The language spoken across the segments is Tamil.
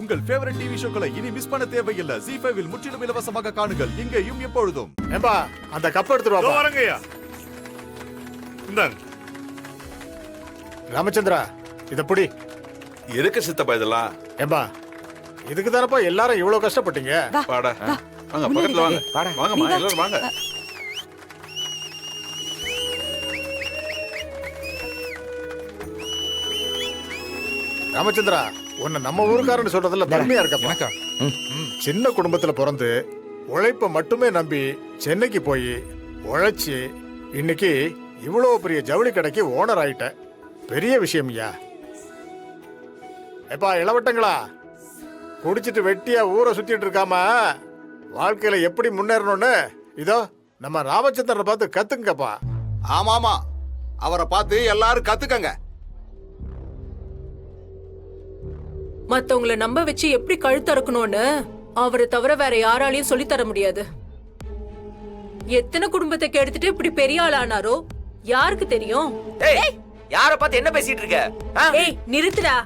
உங்கள் ஃபேவரட் டிவி ஷோக்களை இனி மிஸ் பண்ண தேவையில்லை. ZEE5 இல் முற்றிலும் இலவசமாக காணுங்கள். இங்கேயும் எப்பொழுதும். ஏம்பா அந்த கப் எடுத்துட்டு வா. வரங்கய்யா. இந்தாங்க. ராமச்சந்திரா இத புடி. எதுக்கு சித்தப்பா இதெல்லாம்? ஏம்பா இதுக்கு தானப்பா எல்லாரும் இவ்வளவு கஷ்டப்பட்டீங்க. வாடா வாங்க பக்கத்துல வாங்க. வாங்கம்மா எல்லாரும் வாங்க. ராமச்சந்திரா உன்னை நம்ம ஊருக்காரன்னு சொல்றதுல பெருமையா இருக்கப்பா. சின்ன குடும்பத்துல பிறந்து உழைப்ப மட்டுமே நம்பி சென்னைக்கு போய் உழைச்சி இன்னைக்கு இவ்வளவு பெரிய ஜவுளி கடைக்கு ஓனர் ஆயிட்ட. பெரிய விஷயம் ஐயா. எப்பா இளவட்டங்களா குடிச்சிட்டு வெட்டியா ஊரை சுத்திட்டு இருக்காம வாழ்க்கையில எப்படி முன்னேறணும்னு இதோ நம்ம ராமச்சந்திரனை பார்த்து கத்துங்கப்பா. ஆமாமா, அவரை பார்த்து எல்லாரும் கத்துக்கங்க. மத்தவங்கள நம்ப வச்சு எப்படி கழுத்தறக்கணும்னு அவரை தவிர வேற யாராலையும் சொல்லி தர முடியாது. எத்தனை குடும்பத்தை கெடுத்துட்டு இப்படி பெரிய ஆளானாரோ யாருக்கு தெரியும்? யார பார்த்து என்ன பேசிட்டு இருக்க? ஏய் நிறுத்துடா.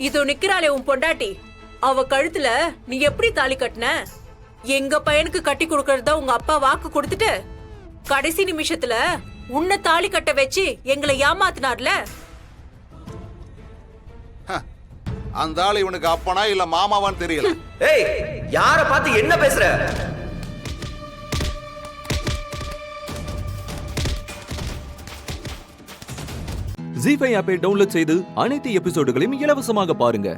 இதோ நிக்கிறாளே உன் பொண்டாட்டி, அவ கழுத்துல நீ எப்படி தாலி கட்டின? எங்க பையனுக்கு கட்டி கொடுக்கறதா உங்க அப்பா வாக்கு கொடுத்துட்டு கடைசி நிமிஷத்துல உன்னை தாலி கட்ட வச்சு எங்களை ஏமாத்தினார்ல. அந்த ஆள் இவனுக்கு அப்பனா இல்ல மாமாவான்னு தெரியல. ஏய் யார பார்த்து என்ன பேசுற? ZEE5 ஆப்பை டவுன்லோட் செய்து அனைத்து எபிசோடுகளையும் இலவசமாக பாருங்க.